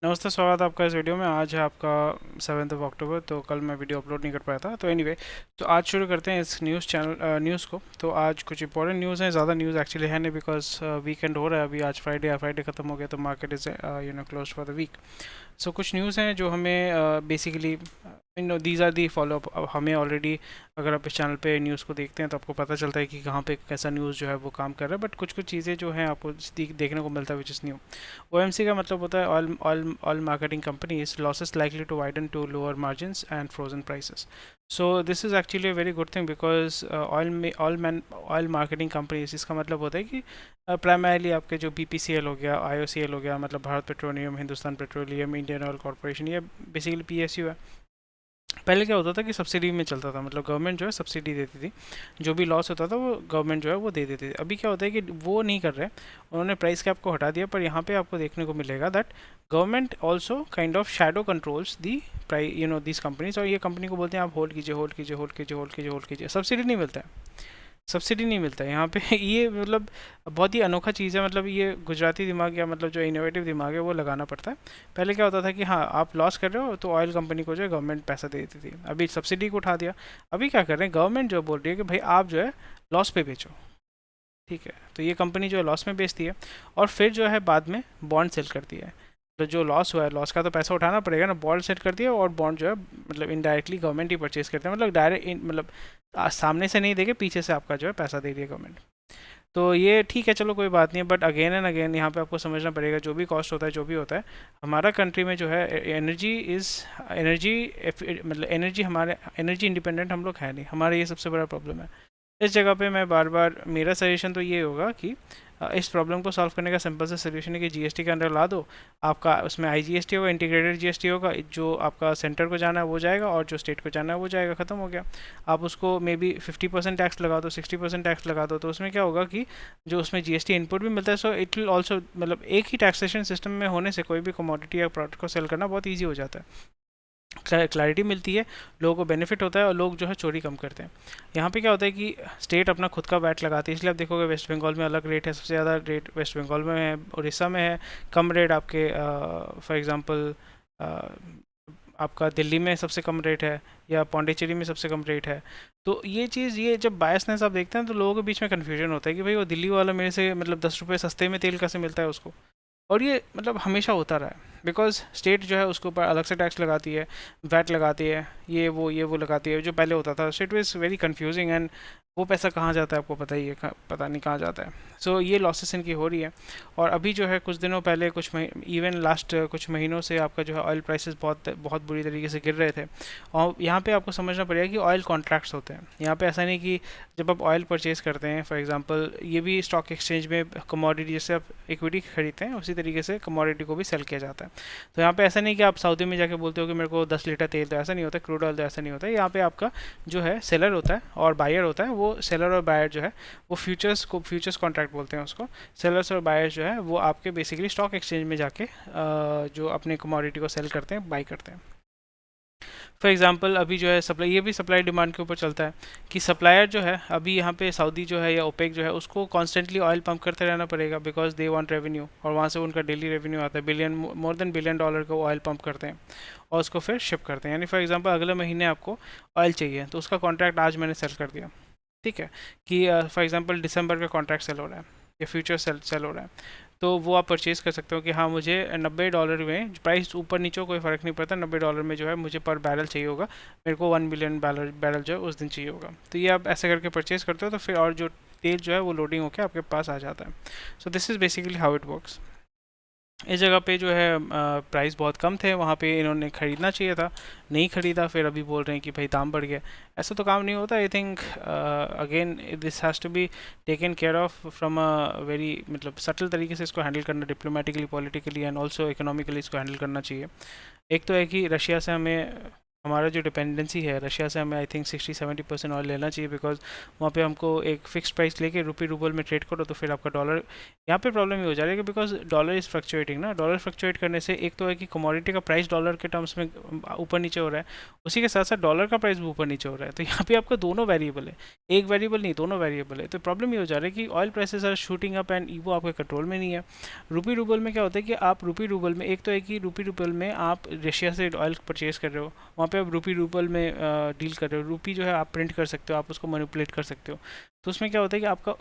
नमस्ते, स्वागत है आपका इस वीडियो में। आज है आपका 7 अक्टूबर। तो कल मैं वीडियो अपलोड नहीं कर पाया था। तो एनीवे, तो आज शुरू करते हैं इस न्यूज़ को। तो आज कुछ इंपॉर्टेंट न्यूज़ हैं। ज़्यादा न्यूज़ एक्चुअली है नहीं, बिकॉज वीकेंड हो रहा है अभी। आज फ्राइडे ख़त्म हो गया, तो market is close for the week. So कुछ न्यूज़ हैं जो हमें basically these are the follow up. अब हमें ऑलरेडी, अगर आप इस चैनल पे न्यूज़ को देखते हैं तो आपको पता चलता है कि कहाँ पे कैसा न्यूज़ जो है वो काम कर रहा है। बट कुछ कुछ चीज़ें जो हैं आपको देखने को मिलता है विच इज़ न्यू। OMC का मतलब होता है oil marketing companies losses likely to widen to lower margins and frozen prices. So this is actually a very good thing, because oil marketing companies, इसका मतलब होता है कि प्राइमरली आपके जो BPCL हो गया, IOCL हो गया, मतलब Bharat petroleum, Hindustan petroleum, Indian oil corporation, ये बेसिकली PSU है। पहले क्या होता था कि सब्सिडी में चलता था, मतलब गवर्नमेंट जो है सब्सिडी देती थी। जो भी लॉस होता था वो गवर्नमेंट जो है वो दे देती थी। अभी क्या होता है कि वो नहीं कर रहे, उन्होंने प्राइस कैप को हटा दिया। पर यहाँ पे आपको देखने को मिलेगा that government also kind of shadow controls the price, this companies. और ये कंपनी को बोलते हैं आप होल्ड कीजिए, होल्ड कीजिए, होल्ड कीजिए, होल्ड कीजिए, होल्ड कीजिए। सब्सिडी नहीं मिलता है, सब्सिडी नहीं मिलता है यहाँ पे। ये मतलब बहुत ही अनोखा चीज़ है। मतलब ये गुजराती दिमाग, या मतलब जो इनोवेटिव दिमाग है वो लगाना पड़ता है। पहले क्या होता था कि हाँ, आप लॉस कर रहे हो तो ऑयल कंपनी को जो है गवर्नमेंट पैसा दे देती थी। अभी सब्सिडी को उठा दिया। अभी क्या कर रहे हैं, गवर्नमेंट जो बोल रही है कि भाई आप जो है लॉस पे बेचो। ठीक है, तो ये कंपनी जो है लॉस में बेचती है, और फिर जो है बाद में बॉन्ड सेल करती है। तो जो लॉस हुआ है, लॉस का तो पैसा उठाना पड़ेगा ना, बॉन्ड सेल करती है। और बॉन्ड जो है मतलब इनडायरेक्टली गवर्नमेंट ही परचेज करते हैं, मतलब डायरेक्ट मतलब सामने से नहीं देके पीछे से आपका जो है पैसा दे रही है गवर्नमेंट। तो ये ठीक है, चलो कोई बात नहीं है। बट अगेन एंड अगेन यहाँ पे आपको समझना पड़ेगा, जो भी कॉस्ट होता है, जो भी होता है, हमारा कंट्री में जो है एनर्जी इज़ एनर्जी, मतलब एनर्जी, हमारे एनर्जी इंडिपेंडेंट हम लोग है नहीं। हमारा ये सबसे बड़ा प्रॉब्लम है। इस जगह पे मैं बार बार, मेरा सजेशन तो ये होगा कि इस प्रॉब्लम को सॉल्व करने का सिंपल सा सोल्यूशन है कि GST के अंदर ला दो। आपका उसमें IGST होगा, इंटीग्रेटेड GST होगा। जो आपका सेंटर को जाना है वो जाएगा, और जो स्टेट को जाना है वो जाएगा। ख़त्म हो गया। आप उसको मे बी 50% टैक्स लगा दो, 60% टैक्स लगा दो। तो उसमें क्या होगा कि जो उसमें GST इनपुट भी मिलता है, सो इट विल ऑल्सो, मतलब एक ही टैक्सेशन सिस्टम में होने से कोई भी कमोडिटी या प्रोडक्ट को सेल करना बहुत ईजी हो जाता है। क्लैरिटी मिलती है, लोगों को बेनिफिट होता है, और लोग जो है चोरी कम करते हैं। यहाँ पे क्या होता है कि स्टेट अपना खुद का वैट लगाती है। इसलिए आप देखोगे वेस्ट बंगाल में अलग रेट है, सबसे ज़्यादा रेट वेस्ट बंगाल में है, उड़ीसा में है। कम रेट आपके फॉर एग्जांपल आपका दिल्ली में सबसे कम रेट है, या पौंडीचेरी में सबसे कम रेट है। तो ये चीज़, ये जब बायसनेस आप देखते हैं तो लोगों के बीच में कन्फ्यूजन होता है कि भाई वो दिल्ली वाला मेरे से मतलब 10 रुपये सस्ते में तेल कैसे मिलता है उसको। और ये मतलब हमेशा होता रहा है, बिकॉज स्टेट जो है उसके ऊपर अलग से टैक्स लगाती है, वैट लगाती है, ये वो लगाती है, जो पहले होता था। So it was very confusing, and वो पैसा कहाँ जाता है आपको पता ही है, पता नहीं कहाँ जाता है। सो ये लॉसेस इनकी हो रही है। और अभी जो है कुछ दिनों पहले, इवन लास्ट कुछ महीनों से आपका जो है ऑयल प्राइसेस बहुत बहुत बुरी तरीके से गिर रहे थे। और यहाँ पे आपको समझना पड़ेगा कि ऑयल कॉन्ट्रैक्ट्स होते हैं। यहाँ पे ऐसा नहीं कि जब आप ऑयल परचेज करते हैं, फॉर एग्जांपल, ये भी स्टॉक एक्सचेंज में कमोडिटी, जैसे आप इक्विटी खरीदते हैं उसी तरीके से कमोडिटी को भी सेल किया जाता है। तो यहाँ पे ऐसा नहीं कि आप सऊदी में जाके बोलते हो कि मेरे को 10 लीटर तेल, तो ऐसा नहीं होता। क्रूड ऑयल तो ऐसा नहीं होता। यहाँ पे आपका जो है सेलर होता है और बायर होता है। वो सेलर और बायर जो है वो फ्यूचर्स कॉन्ट्रैक्ट बोलते हैं उसको। सेलर्स और बायर्स जो है वो आपके बेसिकली स्टॉक एक्सचेंज में जाके जो अपने कमोडिटी को सेल करते हैं, बाई करते हैं। फॉर एग्जांपल, अभी जो है सप्लाई, ये भी सप्लाई डिमांड के ऊपर चलता है कि सप्लायर जो है अभी यहाँ पे सऊदी जो है या ओपेक जो है, उसको कॉन्स्टेंटली ऑयल पंप करते रहना पड़ेगा, बिकॉज दे वांट रेवेन्यू। और वहाँ से उनका डेली रेवेन्यू आता है, मोर देन $1 बिलियन का वो ऑयल पंप करते हैं, और उसको फिर शिप करते हैं। यानी फॉर एग्जाम्पल अगले महीने आपको ऑयल चाहिए, तो उसका कॉन्ट्रैक्ट आज मैंने सेल कर दिया। ठीक है, कि फॉर एग्जांपल दिसंबर का कॉन्ट्रैक्ट सेल हो रहा है, या फ्यूचर सेल हो रहा है। तो वो आप परचेज़ कर सकते हो कि हाँ, मुझे $90 में, प्राइस ऊपर नीचे कोई फ़र्क नहीं पड़ता, $90 में जो है मुझे पर बैरल चाहिए होगा। मेरे को 1 बिलियन बैरल जो है उस दिन चाहिए होगा। तो ये आप ऐसे करके परचेज़ करते हो, तो फिर और जो तेल जो है वो लोडिंग होकर आपके पास आ जाता है। So this is basically how it works. इस जगह पे जो है प्राइस बहुत कम थे, वहाँ पे इन्होंने ख़रीदना चाहिए था, नहीं ख़रीदा, फिर अभी बोल रहे हैं कि भाई दाम बढ़ गया। ऐसा तो काम नहीं होता। I think again this has to be taken care of from a very, मतलब सटल तरीके से इसको हैंडल करना, diplomatically, politically and also economically इसको हैंडल करना चाहिए। एक तो है कि रशिया से हमें हमारा जो डिपेंडेंसी है रशिया से, हमें आई थिंक 60-70% ऑयल लेना चाहिए, बिकॉज वहाँ पे हमको एक फिक्स प्राइस लेके रुपी रूबल में ट्रेड करो तो फिर आपका डॉलर, यहाँ पे प्रॉब्लम ये हो जा रही है कि बिकॉज डॉलर इज़ फ्लक्चुएटिंग ना, डॉलर फ्लक्चुएट करने से एक तो है कि कमोडिटी का प्राइस डॉलर के टर्म्स में ऊपर नीचे हो रहा है, उसी के साथ साथ डॉलर का प्राइस भी ऊपर नीचे हो रहा है, तो यहाँ पे आपका दोनों वेरिएबल है, एक वेरिएबल नहीं दोनों वेरिएबल है, तो प्रॉब्लम ये हो जा रहा है कि oil prices are shooting up and वो आपके कंट्रोल में नहीं है। रुपी रूबल में क्या होता है कि आप रुपी रूबल में, एक तो है कि रुपी रूबल में आप रशिया से ऑयल परचेज कर रहे हो, वहाँ पे आप रुपी रूबल में डील कर रहे हो, रुपी जो है आप प्रिंट कर सकते हो, आप उसको मैनिपुलेट कर सकते हो, तो उसमें क्या होता है कि आपका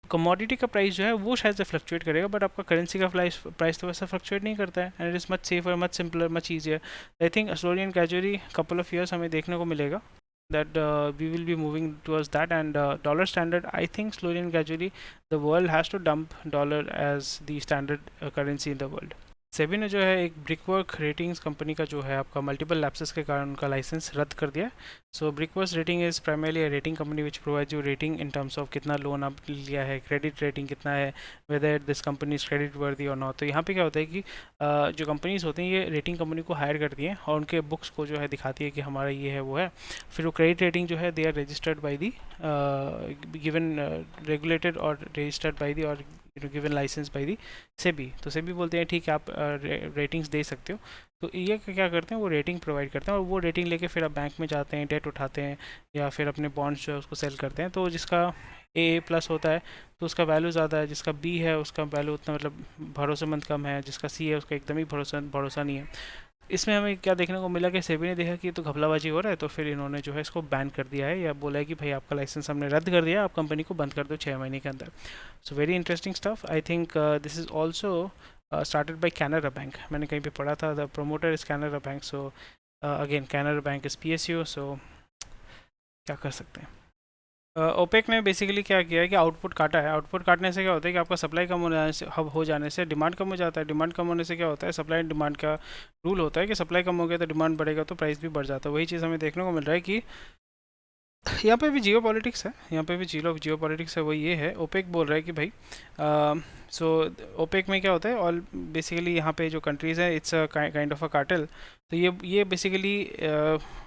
कमोडिटी का प्राइस जो है वो शायद से फ्लक्चुएट करेगा, बट आपका करेंसी का प्राइस तो वैसा फ्लक्चुएट नहीं करता है, and it is much safer, much simpler, much easier. I think slowly and gradually couple of years हमें देखने को मिलेगा that we will be moving towards that, and dollar standard, I think slowly and gradually the world has to dump dollar as the standard currency in the world. SEBI ने जो है एक brickwork ratings company का जो है आपका multiple lapses के कारण उनका लाइसेंस रद्द कर दिया। So Brickwork rating is primarily a rating company which provide you rating in terms of कितना लोन आप लिया है, क्रेडिट रेटिंग कितना है, whether this company is credit worthy और नॉट। तो यहाँ पे क्या होता है कि जो कंपनीज होती हैं ये रेटिंग कंपनी को हायर करती हैं और उनके बुक्स को जो है दिखाती है कि हमारा ये है वो है, फिर वो क्रेडिट रेटिंग जो है they are registered by the given regulated और रजिस्टर्ड बाई दी और given licence by the SEBI. तो सेबी बोलते हैं ठीक है आप रेटिंग्स दे सकते हो, तो ये क्या करते हैं वो रेटिंग प्रोवाइड करते हैं और वो रेटिंग लेके फिर आप बैंक में जाते हैं, डेट उठाते हैं या फिर अपने बॉन्ड्स जो है उसको सेल करते हैं। तो जिसका ए प्लस होता है तो उसका वैल्यू ज़्यादा है, जिसका बी है उसका वैल्यू उतना मतलब भरोसेमंद कम है, जिसका सी है उसका एकदम ही भरोसा नहीं है। इसमें हमें क्या देखने को मिला कि सेबी ने देखा कि तो घपलाबाजी हो रहा है, तो फिर इन्होंने जो है इसको बैन कर दिया है या बोला है कि भाई आपका लाइसेंस हमने रद्द कर दिया, आप कंपनी को बंद कर दो 6 महीने के अंदर। So very interesting stuff. I think this is also started by Canara bank, मैंने कहीं पे पढ़ा था, the promoter is Canara bank. So again Canara bank is PSU, सो क्या कर सकते हैं। ओपेक ने बेसिकली क्या किया है कि आउटपुट काटा है। आउटपुट काटने से क्या होता है कि आपका सप्लाई कम हो जाने से डिमांड कम हो जाता है, डिमांड कम होने से क्या होता है, सप्लाई एंड डिमांड का रूल होता है कि सप्लाई कम हो गया तो डिमांड बढ़ेगा तो प्राइस भी बढ़ जाता है। वही चीज़ हमें देखने को मिल रहा है कि यहाँ पे भी जियो पॉलिटिक्स है, यहाँ पे भी जियो पॉलिटिक्स है। वो ये है, ओपेक बोल रहा है कि भाई सो ओपेक में क्या होता है, ऑल बेसिकली यहाँ पे जो कंट्रीज़ हैं it's a kind of a cartel, तो ये बेसिकली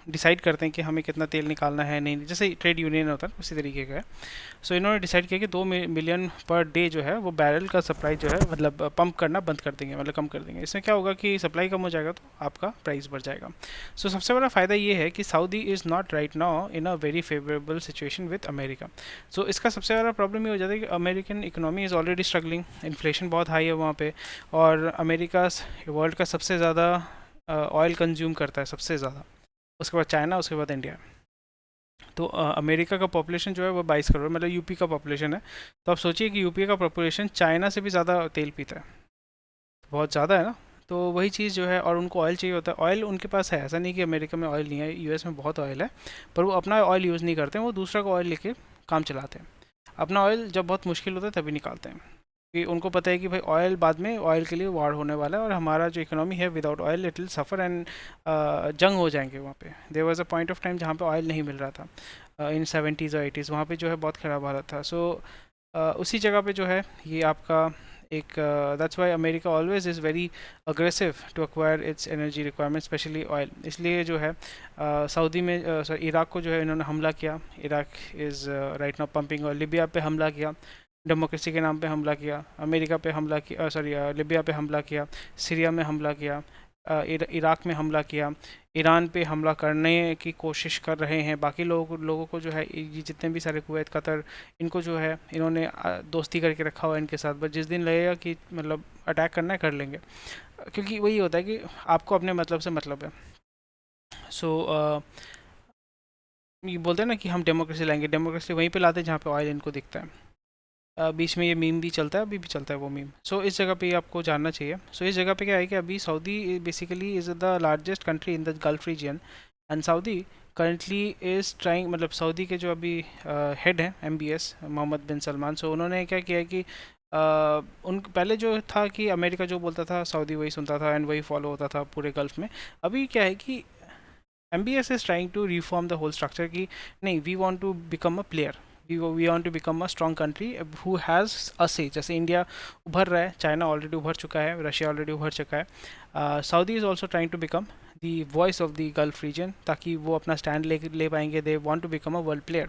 डिसाइड करते हैं कि हमें कितना तेल निकालना है, नहीं जैसे ट्रेड यूनियन होता है उसी तरीके का है। सो इन्होंने डिसाइड किया कि 2 मिलियन पर डे जो है वो बैरल का सप्लाई जो है मतलब पंप करना बंद कर देंगे, मतलब कम कर देंगे। इसमें क्या होगा कि सप्लाई कम हो जाएगा तो आपका प्राइस बढ़ जाएगा। सो सबसे बड़ा फ़ायदा ये है कि Saudi is not right now in a very favourable situation with America. So इसका सबसे बड़ा प्रॉब्लम ये हो जाता है कि American economy is already struggling, inflation बहुत हाई है वहाँ पे, और अमेरिका वर्ल्ड का सबसे ज़्यादा ऑयल कंज्यूम करता है, सबसे ज़्यादा, उसके बाद चाइना, उसके बाद इंडिया। तो अमेरिका का पॉपुलेशन जो है वो 22 करोड़, मतलब यूपी का पॉपुलेशन है। तो आप सोचिए कि यूपी का पॉपुलेशन चाइना से भी ज़्यादा तेल पीता है, बहुत ज़्यादा है ना। तो वही चीज़ जो है, और उनको ऑयल चाहिए होता है, ऑयल उनके पास है, ऐसा नहीं कि अमेरिका में ऑयल नहीं है, यूएस में बहुत ऑयल है, पर वो अपना ऑयल यूज़ नहीं करते हैं, वो दूसरा का ऑयल लेके काम चलाते हैं। अपना ऑयल जब बहुत मुश्किल होता है तभी निकालते हैं, कि उनको पता है कि भाई ऑयल बाद में ऑयल के लिए वार होने वाला है और हमारा जो इकोनॉमी है without oil it will suffer and जंग हो जाएंगे वहाँ पे। There was a point of time जहाँ पे ऑयल नहीं मिल रहा था इन 70s और 80s, वहाँ पे जो है बहुत ख़राब हालत था। सो उसी जगह पे जो है ये आपका एक that's why America always is very aggressive to acquire its energy requirement, specially oil. इसलिए जो है सऊदी में सॉरी इराक को जो है इन्होंने हमला किया, Iraq is right now pumping, और लिबिया पे हमला किया, डेमोक्रेसी के नाम पे हमला किया, अमेरिका पे हमला किया, सॉरी लिबिया पे हमला किया, सीरिया में हमला किया, इराक में हमला किया, ईरान पे हमला करने की कोशिश कर रहे हैं। बाकी लोगों को जो है ये जितने भी सारे कुवैत, कतर, इनको जो है इन्होंने दोस्ती करके रखा हुआ है इनके साथ, बस जिस दिन लगेगा कि मतलब अटैक करना है कर लेंगे, क्योंकि वही होता है कि आपको अपने मतलब से मतलब है। सो ये बोलते हैं ना कि हम डेमोक्रेसी लाएंगे, डेमोक्रेसी वहीं पे लाते हैं जहाँ पे ऑयल इनको दिखता है। बीच में ये मीम भी चलता है, अभी भी चलता है वो मीम। सो इस जगह पे ये आपको जानना चाहिए। सो इस जगह पे क्या है कि अभी Saudi basically is the largest country in the gulf region, and Saudi currently is trying, मतलब सऊदी के जो अभी हेड हैं MBS मोहम्मद बिन सलमान, सो उन्होंने क्या किया कि उन पहले जो था कि अमेरिका जो बोलता था सऊदी वही सुनता था एंड वही फॉलो होता था पूरे गल्फ में। अभी क्या है कि MBS is trying to reform the whole structure, कि नहीं we want to become a player, we want to become a strong country who has a say. जैसे इंडिया उभर रहा है, चाइना ऑलरेडी उभर चुका है, रशिया ऑलरेडी उभर चुका है, Saudi is also trying to become the voice of the gulf region, ताकि वो अपना स्टैंड ले पाएंगे। They want to become a world player.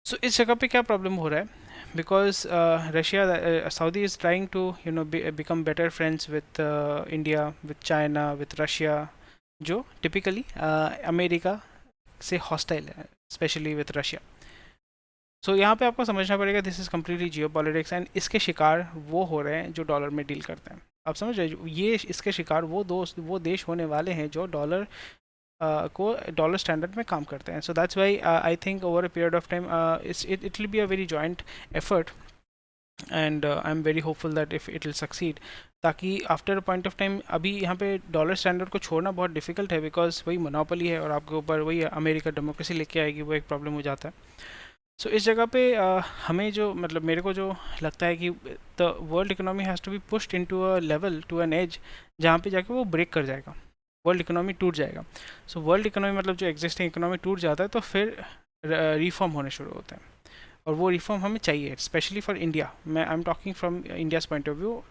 So इस जगह पे क्या प्रॉब्लम हो रहा है, because Russia, Saudi is trying to become better friends with India, with China, with Russia, जो टिपिकली अमेरिका से हॉस्टाइल है, स्पेशली विथ रशिया। सो यहाँ पे आपको समझना पड़ेगा this is completely Jio politics, and इसके शिकार वो हो रहे हैं जो डॉलर में डील करते हैं। आप समझ रहे हो, ये इसके शिकार वो देश होने वाले हैं जो डॉलर को डॉलर स्टैंडर्ड में काम करते हैं। So that's why I think over a period of time it will be a very joint effort, and I am very hopeful that if it will succeed, ताकि after a point of time, अभी यहाँ पे dollar standard को छोड़ना बहुत difficult है, because वही monopoly है और आपके ऊपर वही अमेरिका डेमोक्रेसी लेके आएगी, वो एक प्रॉब्लम हो जाता है। सो इस जगह पे हमें जो मतलब मेरे को जो लगता है कि the world economy has to be pushed into a level, to an edge, जहाँ पे जाके वो ब्रेक कर जाएगा, वर्ल्ड इकोनॉमी टूट जाएगा। सो वर्ल्ड इकोनॉमी मतलब जो एग्जिस्टिंग इकोनॉमी टूट जाता है, तो फिर रिफॉर्म होने शुरू होते हैं, और वो रिफॉर्म हमें चाहिए, स्पेशली फॉर इंडिया। मैं I am talking from India's point of view,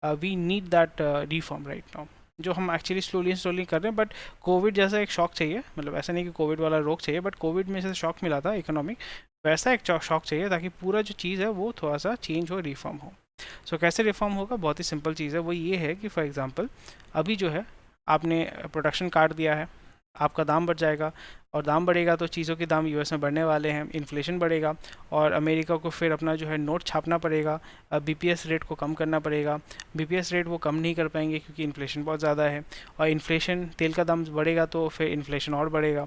we need that reform right now, जो हम एक्चुअली स्लोली कर रहे हैं। बट कोविड जैसा एक शॉक चाहिए, मतलब ऐसा नहीं कि कोविड वाला रोग चाहिए, बट कोविड में जैसे शॉक मिला था इकोनॉमिक, वैसा एक शॉक चाहिए, ताकि पूरा जो चीज़ है वो थोड़ा सा चेंज हो, रिफॉर्म हो। सो कैसे रिफॉर्म होगा, बहुत ही सिंपल चीज़ है, वो ये है कि फॉर एग्जांपल अभी जो है आपने प्रोडक्शन काट दिया है, आपका दाम बढ़ जाएगा, और दाम बढ़ेगा तो चीज़ों के दाम यूएस में बढ़ने वाले हैं, इन्फ्लेशन बढ़ेगा, और अमेरिका को फिर अपना जो है नोट छापना पड़ेगा, बीपीएस रेट को कम करना पड़ेगा। बीपीएस रेट वो कम नहीं कर पाएंगे क्योंकि इन्फ्लेशन बहुत ज़्यादा है, और इन्फ्लेशन, तेल का दाम बढ़ेगा तो फिर इन्फ्लेशन और बढ़ेगा।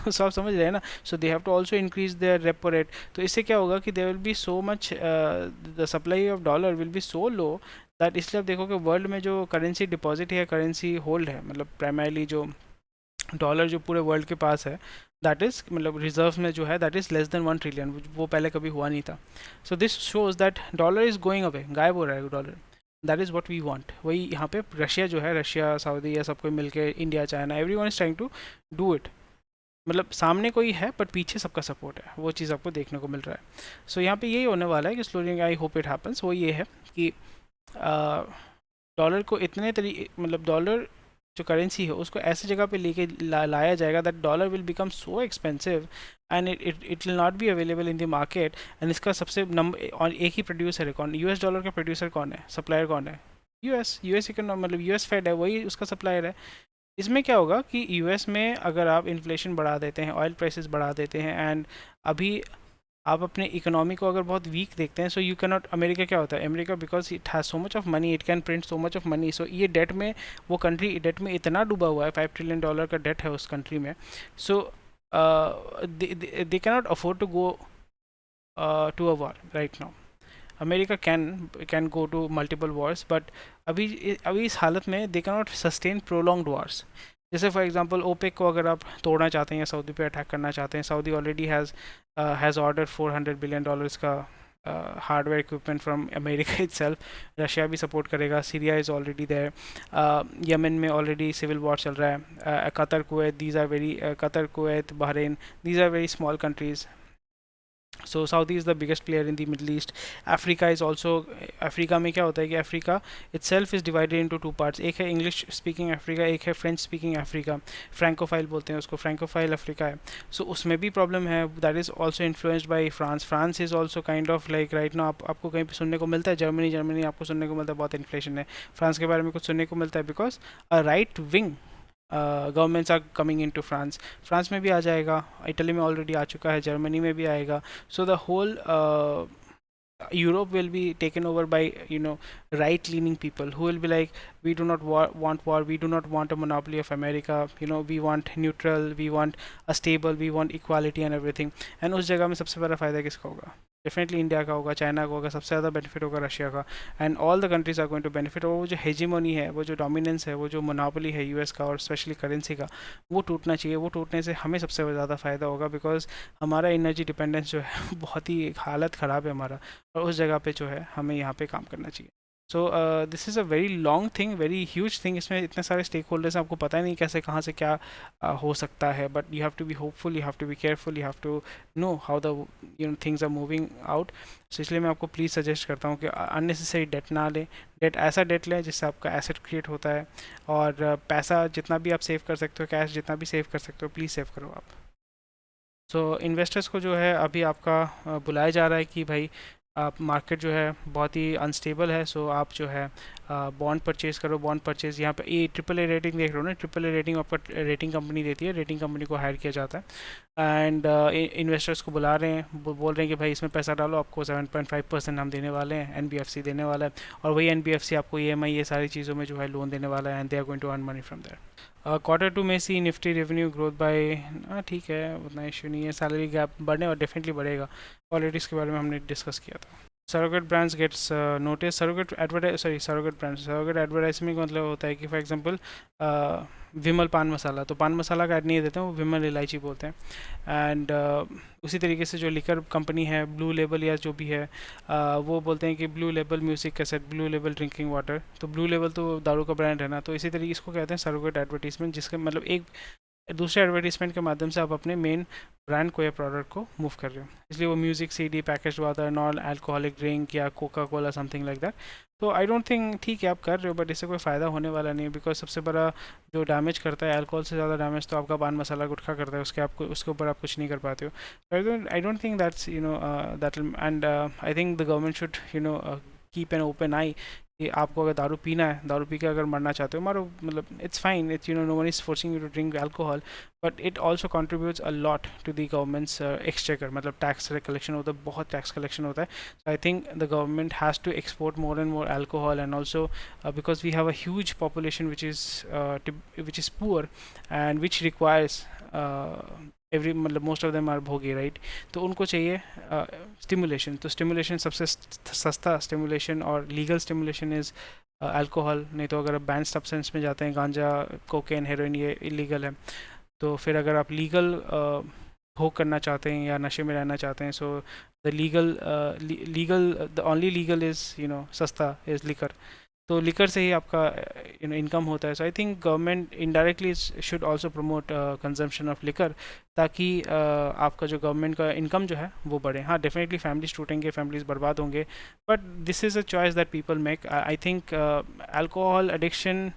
सो आप समझ रहे हैं ना। So they have to also increase their repo rate. तो इससे क्या होगा कि there will be so much, the supply of dollar will be so low that, इसलिए आप देखो कि वर्ल्ड में जो करेंसी डिपॉजिट है, करेंसी होल्ड है, मतलब प्राइमरली जो डॉलर जो पूरे वर्ल्ड के पास है, दैट इज़ मतलब रिजर्व में जो है that is less than 1 trillion, वो पहले कभी हुआ नहीं था। So this shows that dollar is going away, गायब हो रहा है dollar. That is what we want. वही यहाँ पे रशिया जो है, रशिया, सऊदी, या सबको मिलके, India, China, everyone is trying to do it. मतलब सामने कोई है बट पीछे सबका सपोर्ट है, वो चीज़ आपको देखने को मिल रहा है। सो यहाँ पे यही होने वाला है कि slowly, I hope it happens, वो ये है कि डॉलर को इतने तरीके, मतलब डॉलर जो करेंसी है उसको ऐसी जगह पे लेके लाया जाएगा that dollar will become so expensive, and it will not be available in the market. And इसका सबसे नंबर, और एक ही प्रोड्यूसर है, कौन? यूएस डॉलर का प्रोड्यूसर कौन है, सप्लायर कौन है? यूएस इकोनॉमी, मतलब यूएस फेड है, वही उसका सप्लायर है। इसमें क्या होगा कि यूएस में अगर आप इन्फ्लेशन बढ़ा देते हैं, ऑयल प्राइसेस बढ़ा देते हैं, एंड अभी आप अपने इकोनॉमी को अगर बहुत वीक देखते हैं, so you can not, America क्या होता है, America because it has so much of money, it can print so much of money, so ये डेट में, वो कंट्री डेट में इतना डूबा हुआ है, $5 ट्रिलियन का डेट है उस कंट्री में। So they can not afford to go to a war right now. America can go to multiple wars, but अभी इस हालत में they can not sustain prolonged wars. जैसे फॉर एग्जांपल ओपेक को अगर आप तोड़ना चाहते हैं या सऊदी पे अटैक करना चाहते हैं, Saudi already has order $400 billion का hardware equipment from America itself. Russia भी सपोर्ट करेगा, Syria is already there, Yemen में ऑलरेडी सिविल वॉर चल रहा है, Qatar, Kuwait, these are very, Qatar, Kuwait, Bahrain, these are very small countries. So Saudi is the biggest player in the Middle East. Africa is also, Africa में क्या होता है कि Africa itself is divided into 2 parts, एक है English speaking Africa, एक है French speaking Africa, फ्रैंकोफाइल बोलते हैं उसको, फ्रैंकोफाइल अफ्रीका है। सो उसमें भी प्रॉब्लम है, that is also influenced by France. France is also kind of like right now आपको कहीं पर सुनने को मिलता है, जर्मनी आपको सुनने को मिलता है बहुत इन्फ्लेशन है, फ्रांस के बारे में कुछ सुनने को मिलता है, because a right wing governments are coming in to France. France में भी आ जाएगा, इटली में ऑलरेडी आ चुका है, जर्मनी में भी आएगा। So the whole Europe will be taken over by right leaning people who will be like, we do not want war, we do not want a monopoly of America, we want neutral, we want a stable, we want equality and everything। and उस जगह में सबसे बड़ा फ़ायदा किसका होगा? Definitely India का होगा, चाइना का होगा, सबसे ज़्यादा बेनिफिट होगा रशिया का, and all the countries are going to benefit. और वो जो हेजिमोनी है, वो जो डोमिनेंस है, वो जो मोनोपोली है यूएस का और स्पेशली करेंसी का, वो टूटना चाहिए। वो टूटने से हमें सबसे ज़्यादा फ़ायदा होगा, बिकॉज हमारा एनर्जी डिपेंडेंस जो है बहुत ही हालत ख़राब है हमारा, और उस जगह पे जो है हमें यहाँ पे काम करना चाहिए। सो this is a very long thing, very huge thing. इसमें इतने सारे स्टेक होल्डर्स हैं, आपको पता ही नहीं कैसे कहाँ से क्या हो सकता है, but you have to be hopeful, you have to be careful, you have to know how the things are moving out. So इसलिए मैं आपको प्लीज़ सजेस्ट करता हूँ कि अननेसेसरी डेट ना लें। डेट, ऐसा डेट लें जिससे आपका एसेट क्रिएट होता है, और पैसा जितना भी आप सेव कर सकते हो, कैश जितना भी सेव कर सकते हो, प्लीज़ सेव करो आप। सो इन्वेस्टर्स को जो है अभी आपका बुलाया जा रहा है कि भाई आप, मार्केट जो है बहुत ही अनस्टेबल है, सो आप जो है बॉन्ड परचेज करो। बॉन्ड परचेज यहाँ पे ये ट्रिपल ए रेटिंग देख रहे हो ना, ट्रिपल ए रेटिंग आपका रेटिंग कंपनी देती है, रेटिंग कंपनी को हायर किया जाता है, एंड इन्वेस्टर्स को बुला रहे हैं, बोल रहे हैं कि भाई इसमें पैसा डालो, आपको 7.5% हम देने वाले हैं, एनबीएफसी देने वाला है, और वही एनबीएफसी आपको ईएमआई ये सारी चीज़ों में जो है लोन देने वाला है, and they are going to earn money from there. Q2 में सी निफ्टी रेवेन्यू ग्रोथ बाय, ठीक है, उतना इशू नहीं है। सैलरी गैप बढ़ने और डेफिनेटली बढ़ेगा, ऑलरेडी इसके बारे में हमने डिस्कस किया था। Surrogate brands gets notice. Surrogate advertisement का मतलब होता है कि फॉर एग्जांपल विमल पान मसाला, तो पान मसाला का ऐड नहीं देते हैं, वो विमल इलायची बोलते हैं। एंड उसी तरीके से जो लिकर कंपनी है, ब्लू लेबल या जो भी है, वो बोलते हैं कि blue label music cassette, blue label drinking water. तो ब्लू लेबल तो दारू का ब्रांड है ना, तो इसी तरीके इसको कहते हैं सरोगेट एडवर्टीजमेंट, जिसका मतलब एक दूसरे एडवर्टीजमेंट के माध्यम से आप अपने मेन ब्रांड को या प्रोडक्ट को मूव कर रहे हो। इसलिए वो music, CD, package water, non alcoholic drink या Coca Cola, something like that. तो आई डोंट थिंक, ठीक है आप कर रहे हो, बट इससे कोई फ़ायदा होने वाला नहीं है, बिकॉज सबसे बड़ा जो डैमेज करता है, अल्कोहल से ज़्यादा डैमेज तो आपका पान मसाला गुटखा करता है, उसके ऊपर आप कुछ नहीं कर पाते हो। I don't think that's that, and I think the government should keep an open eye कि आपको अगर दारू पीना है, दारू पी के अगर मरना चाहते हो मारो, मतलब it's fine, it's no one is forcing you to drink alcohol, but it also contributes a lot to the government's exchequer, मतलब टैक्स कलेक्शन होता है, बहुत टैक्स कलेक्शन होता है। So I think the government has to export more and more alcohol, and also because we have a huge population which is poor and which requires every, मतलब most of them are भोगी, right. तो उनको चाहिए stimulation, तो stimulation सबसे सस्ता stimulation और legal stimulation is alcohol. नहीं तो अगर आप बैंड सब्सटेंस में जाते हैं, गांजा, कोकेन, हेरोइन, ये इलीगल है। तो फिर अगर आप लीगल भोग करना चाहते हैं या नशे में रहना चाहते हैं, so the the only legal is सस्ता इज़ लिकर। तो लिकर से ही आपका इनकम होता है। So I think government indirectly should also promote consumption of liquor, ताकि आपका जो गवर्नमेंट का इनकम जो है वो बढ़े। हाँ, डेफिनेटली फैमिलीज टूटेंगे, फैमिलीज बर्बाद होंगे, but this is a choice that people make. I think alcohol addiction,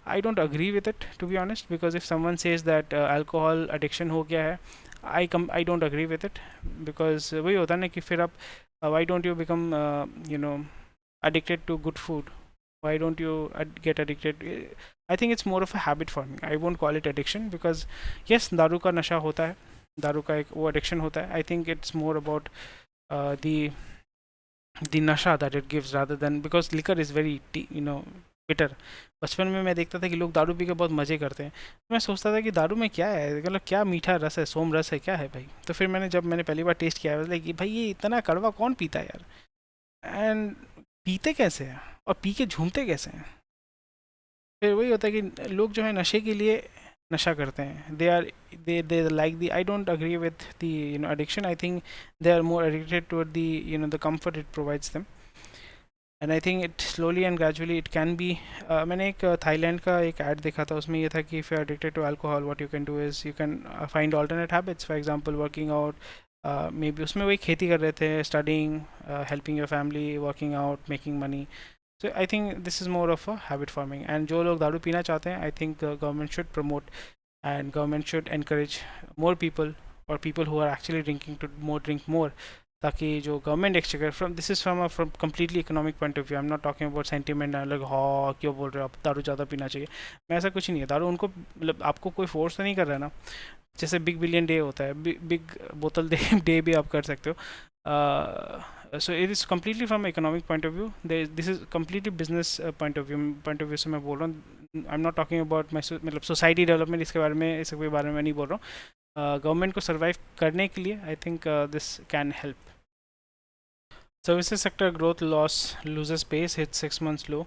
I don't agree with it to be honest, because if someone says that alcohol addiction हो गया है, I don't agree with it, because वही होता है ना कि फिर आप, why don't you become addicted to good food? Why don't you get addicted? I think it's more of a habit forming. I won't call it addiction, because yes, दारू का नशा होता है, दारू का एक वो एडिक्शन होता है। I think it's more about the नशा that it gives rather than, because liquor is very bitter. बचपन में मैं देखता था कि लोग दारू पी के बहुत मज़े करते हैं, तो मैं सोचता था कि दारू में क्या है, मतलब क्या मीठा रस है, सोम रस है, क्या है भाई। तो फिर जब मैंने पहली बार टेस्ट किया, लाइक भाई ये इतना कड़वा कौन पीता है यार, एंड पीते कैसे हैं और पी के झूमते कैसे हैं। फिर वही होता है कि लोग जो है नशे के लिए नशा करते हैं, they like the, I don't agree with the addiction. I think they are more addicted toward the the comfort it provides them, and I think it slowly and gradually it can be. मैंने एक Thailand का एक add देखा था, उसमें ये था कि if you are addicted to alcohol, what you can do is you can find alternate habits, for example working out, may be उसमें वही खेती कर रहे थे, studying, helping your family, working out, making money. So I think this is more of a habit farming, and जो लोग दारू पीना चाहते हैं, I think government should promote and government should encourage more people, और people who are actually drinking to drink more, ताकि जो government exchequer, from this is from completely economic point of view, I am not talking about sentiment, like हाँ क्यों बोल रहे हो आप दारू ज़्यादा पीना चाहिए। मैं ऐसा कुछ नहीं है, दारू उनको, मतलब आपको कोई फोर्स तो नहीं कर रहा है ना। जैसे बिग बिलियन डे होता है, बिग बोतल डे भी आप कर सकते हो। So it is completely from economic point of view, this is completely business point of view से मैं बोल रहा हूँ। आई am not talking about my, मतलब सोसाइटी डेवलपमेंट, इसके बारे में नहीं बोल रहा हूँ। गवर्नमेंट को सर्वाइव करने के लिए I think this can help. Services sector growth loses pace, hit 6 months low.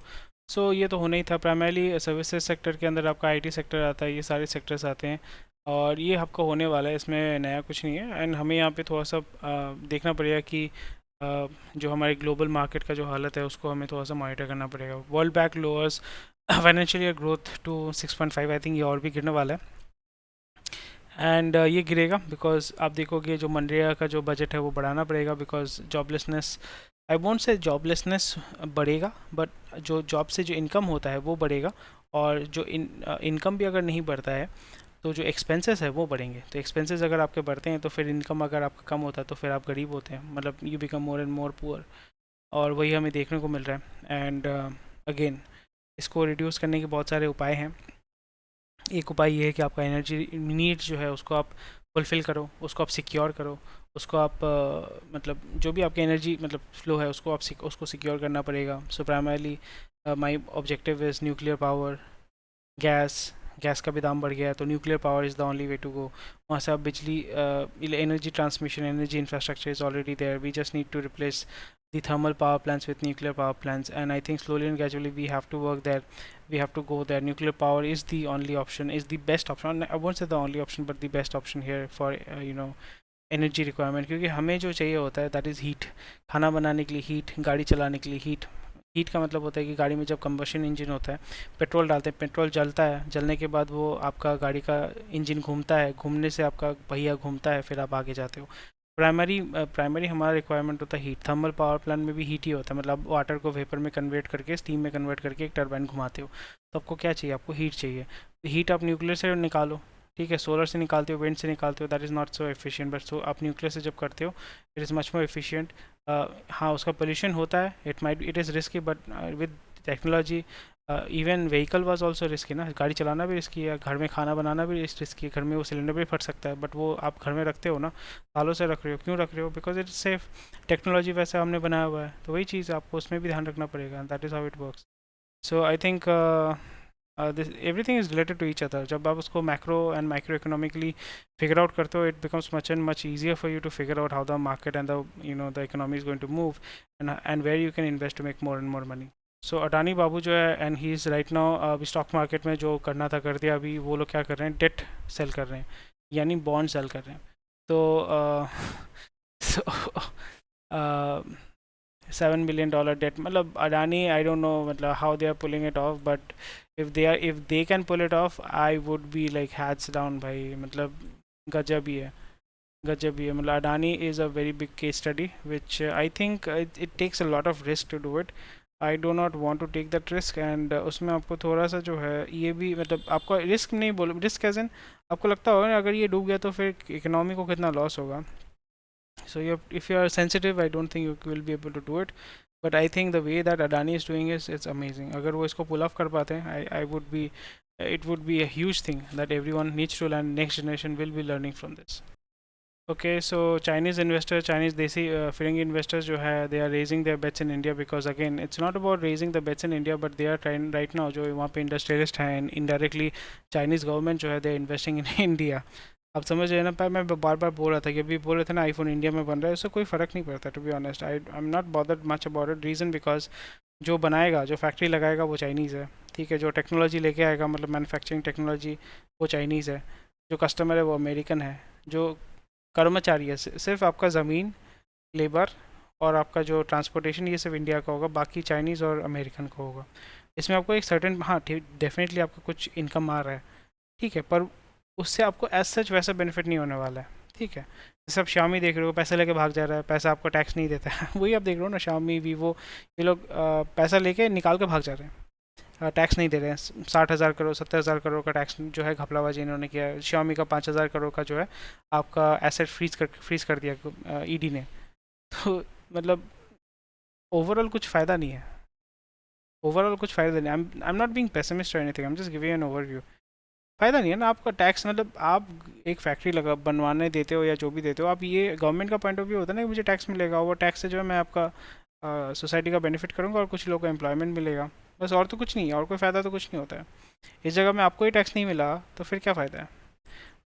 So ये तो होना ही था। प्राइमरली सर्विसेज सेक्टर के अंदर आपका आईटी सेक्टर आता है, ये सारे सेक्टर्स आते हैं, और ये आपका होने वाला है, इसमें नया कुछ नहीं है। एंड हमें यहाँ पे थोड़ा सा देखना पड़ेगा कि जो हमारे ग्लोबल मार्केट का जो हालत है उसको हमें थोड़ा सा मॉनिटर करना पड़ेगा। World Bank lowers financial year growth to 6.5, I think ये और भी गिरने वाला है। एंड ये गिरेगा बिकॉज आप देखोगे जो मनरेगा का जो बजट है वो बढ़ाना पड़ेगा, because joblessness, I won't say joblessness बढ़ेगा, बट जो जॉब से जो इनकम होता है वो बढ़ेगा, और जो इनकम भी अगर नहीं बढ़ता है तो जो एक्सपेंसेस है वो बढ़ेंगे। तो एक्सपेंसेस अगर आपके बढ़ते हैं तो फिर इनकम अगर आपका कम होता है तो फिर आप गरीब होते हैं, मतलब you become more and more poor, और वही हमें देखने को मिल रहा है। एंड अगेन इसको रिड्यूस करने के बहुत सारे उपाय हैं। एक उपाय ये है कि आपका एनर्जी नीड जो है उसको आप फुलफ़िल करो, उसको आप सिक्योर करो, उसको आप मतलब जो भी आपके एनर्जी मतलब फ्लो है उसको आप उसको सिक्योर करना पड़ेगा। So primarily my objective is nuclear power, gas gas का भी दाम बढ़ गया है तो nuclear power is the only way to go. वहाँ से आप बिजली energy transmission, energy infrastructure is already there, we just need to replace the thermal power plants with nuclear power plants, and I think slowly and gradually we have to work there, we have to go there. Nuclear power is the only option, is the best option, I won't say the only option but the best option here for energy requirement, क्योंकि हमें जो चाहिए होता है that is heat. खाना बनाने के लिए हीट, गाड़ी चलाने के लिए हीट। हीट का मतलब होता है कि गाड़ी में जब कंबशन इंजन होता है, पेट्रोल डालते हैं, पेट्रोल जलता है, जलने के बाद वो आपका गाड़ी का इंजन घूमता है, घूमने से आपका पहिया घूमता है, फिर आप आगे जाते हो। प्राइमरी हमारा रिक्वायरमेंट होता है हीट। थर्मल पावर प्लांट में भी हीट ही होता है, मतलब वाटर को वेपर में कन्वर्ट करके, स्टीम में कन्वर्ट करके एक टरबाइन घुमाते हो। तो आपको क्या चाहिए? आपको हीट चाहिए। तो हीट आप न्यूक्लियर से निकालो, ठीक है, सोलर से निकालते हो, विंड से निकालते हो, that is not so efficient, but so आप न्यूक्लियर से जब करते हो it is much more efficient. हाँ, उसका पोल्यूशन होता है, it is risky, but with technology even vehicle was also risky ना, गाड़ी चलाना भी रिस्की है, घर में खाना बनाना भी रिस्की है, घर में वो सिलेंडर भी फट सकता है, बट वो आप घर में रखते हो ना, सालों से रख रहे हो, क्यों रख रहे हो? बिकॉज इट्स सेफ, टेक्नोलॉजी वैसे हमने बनाया हुआ है, तो वही चीज़ आपको उसमें भी ध्यान रखना पड़ेगा, that is how it works. So I think this everything is related to each other. जब आप उसको macro and micro economically figure out करते हो, it becomes much and much easier for you to figure out how the market and the economy is going to move, and where you can invest to make more and more money. So Adani बाबू जो है, and he is right now, अभी stock market में जो करना था कर दिया। अभी वो लोग क्या कर रहे हैं? डेट सेल कर रहे हैं, यानी बॉन्ड सेल कर रहे हैं। तो so, $7 billion डेट, मतलब अडानी, आई डोंट नो मतलब how they are pulling it off, but if they can pull it off, I would be like hats down भाई, मतलब गजब ही है, गजब ही है। मतलब Adani is a very big case study which I think it takes a lot of risk to do it. I do not want to take that risk, and उसमें आपको थोड़ा सा जो है ये भी, मतलब आपका रिस्क नहीं बोलो, रिस्क एज इन आपको लगता होगा ना अगर ये डूब गया तो फिर इकोनॉमी को कितना लॉस होगा। So if you are sensitive, I don't think you will be able to do it. But I think the way that Adani is doing is it's amazing. अगर वो इसको pull off कर पाते हैं, I would be, it would be a huge thing that everyone needs to learn. Next generation will be learning from this. Okay, so Chinese investors, Chinese desi Firangi investors जो है, they are raising their bets in India, because again it's not about raising the bets in India, but they are trying right now, जो वहाँ पे industrialist हैं and indirectly Chinese government जो है, they are investing in India. आप समझ रहे हैं ना? पर मैं बार बार बोल रहा था कि अभी बोल रहे थे ना आईफोन इंडिया में बन रहा है, उससे कोई फ़र्क नहीं पड़ता, to be honest. I am not bothered much about it, reason because जो बनाएगा, जो फैक्ट्री लगाएगा वो चाइनीज़ है, ठीक है, जो टेक्नोलॉजी लेके आएगा, मतलब मैन्युफैक्चरिंग टेक्नोलॉजी, वो चाइनीज़ है, जो कस्टमर है वो अमेरिकन है, जो कर्मचारी है, सिर्फ आपका ज़मीन, लेबर और आपका जो ट्रांसपोर्टेशन, ये सिर्फ इंडिया का होगा, बाकी चाइनीज़ और अमेरिकन का होगा। इसमें आपको एक सर्टेन, हाँ ठीक, डेफिनेटली आपका कुछ इनकम आ रहा है, ठीक है, पर उससे आपको एज सच वैसा बेनिफिट नहीं होने वाला है, ठीक है। जैसे आप Xiaomi देख रहे हो, पैसा लेके भाग जा रहा है, पैसा आपको टैक्स नहीं देता है वही आप देख रहे हो ना, Xiaomi, Vivo, ये लोग पैसा लेके निकाल के भाग जा रहे हैं, टैक्स नहीं दे रहे हैं। 60,000 करोड़ 70,000 करोड़ का टैक्स जो है घपलाबाजी इन्होंने किया है। Xiaomi का 5,000 करोड़ का जो है आपका एसेट फ्रीज कर दिया ईडी ने। तो मतलब ओवरऑल कुछ फ़ायदा नहीं है, ओवरऑल कुछ फ़ायदा नहीं। I am not being pessimist और anything, I am just giving an overview. फ़ायदा नहीं है ना आपका टैक्स, मतलब आप एक फैक्ट्री लगा बनवाने देते हो या जो भी देते हो आप, ये गवर्नमेंट का पॉइंट ऑफ व्यू होता है ना कि मुझे टैक्स मिलेगा, वो टैक्स से जो है मैं आपका सोसाइटी का बेनिफिट करूँगा और कुछ लोगों को एम्प्लॉयमेंट मिलेगा, बस, और तो कुछ नहीं है, और कोई फ़ायदा तो कुछ नहीं होता है। इस जगह में आपको ही टैक्स नहीं मिला तो फिर क्या फ़ायदा है?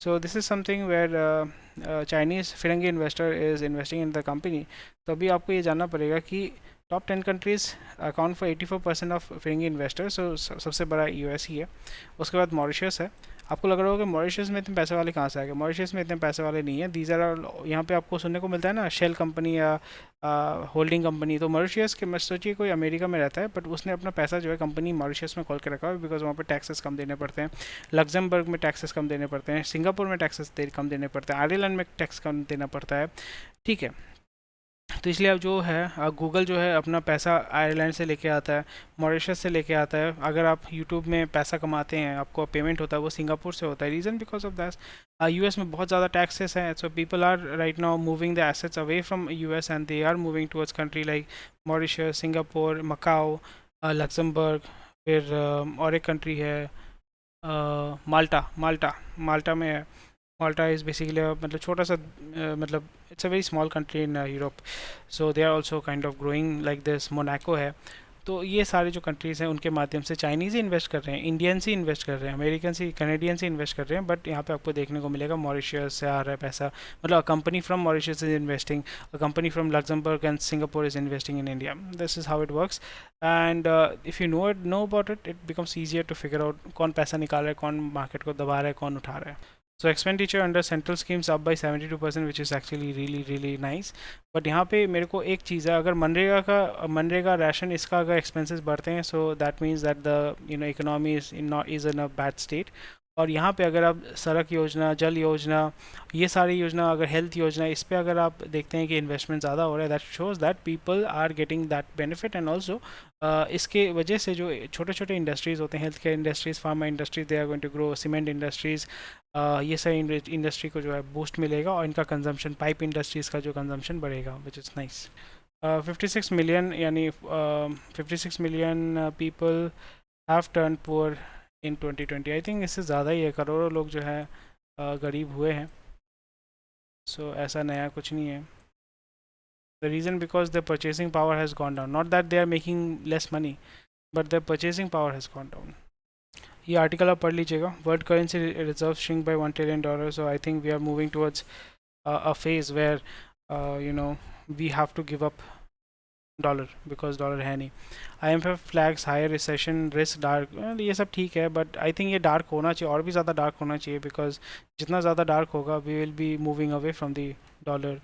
So this is something where Chinese फिरंगी investor is investing in the company. तो अभी आपको ये जानना पड़ेगा कि top 10 countries account for 84% of foreign investors, so सबसे बड़ा यूएस ही है। उसके बाद मॉरिशस है। आपको लग रहा होगा कि मॉरिशस में इतने पैसे वाले कहाँ से आ गए, मॉरिशस में इतने पैसे वाले नहीं है। दीज आर, यहाँ पे आपको सुनने को मिलता है ना शेल कंपनी या होल्डिंग कंपनी, तो मॉरिशस के, मैं सोचिए कोई अमेरिका में रहता है बट उसने अपना पैसा जो है कंपनी मॉरिशस में खोल के रखा है, बिकॉज वहाँ पे टैक्सेस कम देने पड़ते हैं। लग्जमबर्ग में टैक्सेस कम देने पड़ते हैं, सिंगापुर में टैक्सेस कम देने पड़ते हैं, आयरलैंड में टैक्स कम देना पड़ता है, ठीक है। तो इसलिए अब जो है गूगल जो है अपना पैसा आयरलैंड से लेके आता है, मॉरिशस से लेके आता है। अगर आप यूट्यूब में पैसा कमाते हैं, आपको पेमेंट होता है, वो सिंगापुर से होता है। Reason because of that US में बहुत ज़्यादा टैक्सेस हैं, so people are right now moving the assets away from US and they are moving towards country like Mauritius, Singapore, Macao, Luxembourg. फिर और एक कंट्री है माल्टा। माल्टा में है। माल्टा इज़ बेसिकली मतलब छोटा सा मतलब it's a very small country in Europe, so they are also kind of growing like this. Monaco है। तो ये सारे जो कंट्रीज़ हैं उनके माध्यम से चाइनीज़ ही इन्वेस्ट कर रहे हैं, इंडियंस ही इन्वेस्ट कर रहे हैं, अमेरिकन ही, कैनेडियंस ही इन्वेस्ट कर रहे हैं। बट यहाँ पे आपको देखने को मिलेगा मॉरिशस से आ रहा है पैसा, मतलब a company from Mauritius is investing, a company from Luxembourg and Singapore is investing in India. This is how it works. And if you know about it, it becomes easier to figure out कौन पैसा निकाल रहा है, कौन market को दबा रहा है, कौन उठा रहा है। So expenditure under central schemes up by 72%, which is actually really nice. But यहाँ पे मेरे को एक चीज़ है, अगर मनरेगा राशन इसका अगर एक्सपेंसेस बढ़ते हैं, so that means that the economy is in a bad state. और यहाँ पे अगर आप सड़क योजना, जल योजना, ये सारी योजना, अगर हेल्थ योजना, इस पे अगर आप देखते हैं कि इन्वेस्टमेंट ज़्यादा हो रहा है, that shows that people are getting that benefit. And also इसके वजह से जो छोटे छोटे इंडस्ट्रीज़ होते हैं, health care industries, pharma industries, they are going to grow, cement industries, ये सारी इंडस्ट्री को जो है बूस्ट मिलेगा और इनका कंजम्पशन, पाइप इंडस्ट्रीज़ का जो कंजम्पशन बढ़ेगा, विच इज़ नाइस। 56 मिलियन यानी 56 million people have turn poor in 2020। I think इससे ज़्यादा ही है, करोड़ों लोग जो है गरीब हुए हैं। सो ऐसा नया कुछ नहीं है। The reason because the purchasing power has gone down, not that they are making less money, but the purchasing power has gone down. ये आर्टिकल आप पढ़ लीजिएगा। World currency reserve shrink by $1 trillion, so I think we are moving towards a phase where we have to give up dollar, because dollar है नहीं। IMF flags higher recession risk dark, ये सब ठीक है, but I think ये dark होना चाहिए, और भी ज़्यादा डार्क होना चाहिए, बिकॉज जितना ज़्यादा डार्क होगा we will be moving away from the dollar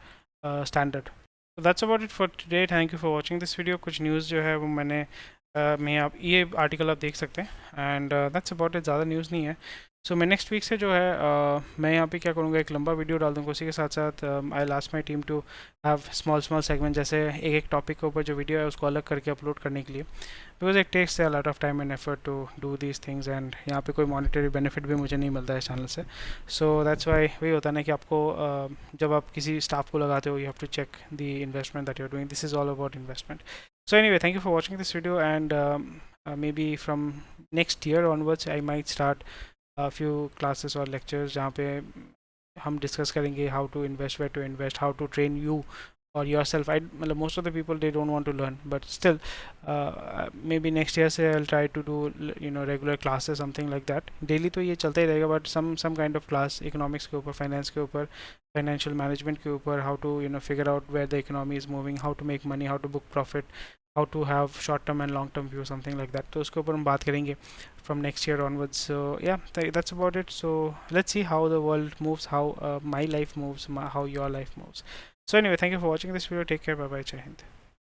standard. That's about it for today. Thank you for watching this video. कुछ न्यूज़ जो है वो मैंने मैं आप ये आर्टिकल आप देख सकते हैं, एंड दैट्स अबाउट इट, ज़्यादा न्यूज़ नहीं है। सो मैं नेक्स्ट वीक से जो है मैं यहाँ पे क्या करूँगा, एक लंबा वीडियो डाल दूँगा। उसी के साथ साथ I last my team to have small segment, जैसे एक एक टॉपिक के ऊपर जो वीडियो है उसको अलग करके अपलोड करने के लिए, because it takes a lot of time and effort to do these things, and यहाँ पे कोई मॉनिटरी बेनिफिट भी मुझे नहीं मिलता है इस चैनल से। सो दैट्स वाई वही होता है ना कि आपको जब आप किसी स्टाफ को लगाते हो, you have to check the investment that you are doing. This is all about investment. So anyway, thank you for watching this video, and maybe from next year onwards I might start a few classes or lectures जहाँ पे हम discuss करेंगे how to invest, where to invest, how to train you or yourself. I मतलब most of the people they don't want to learn, but still maybe next year से I'll try to do regular classes, something like that. Daily तो ये चलता ही रहेगा, but some kind of class economics के ऊपर, finance के ऊपर, financial management के ऊपर, how to figure out where the economy is moving, how to make money, how to book profit, how to have short term and long term view, something like that. तो उसके ऊपर हम बात करेंगे from next year onwards. So yeah, that's about it. So let's see how the world moves, how my life moves, how your life moves. So anyway, thank you for watching this video. Take care. Bye bye. Jai Hind.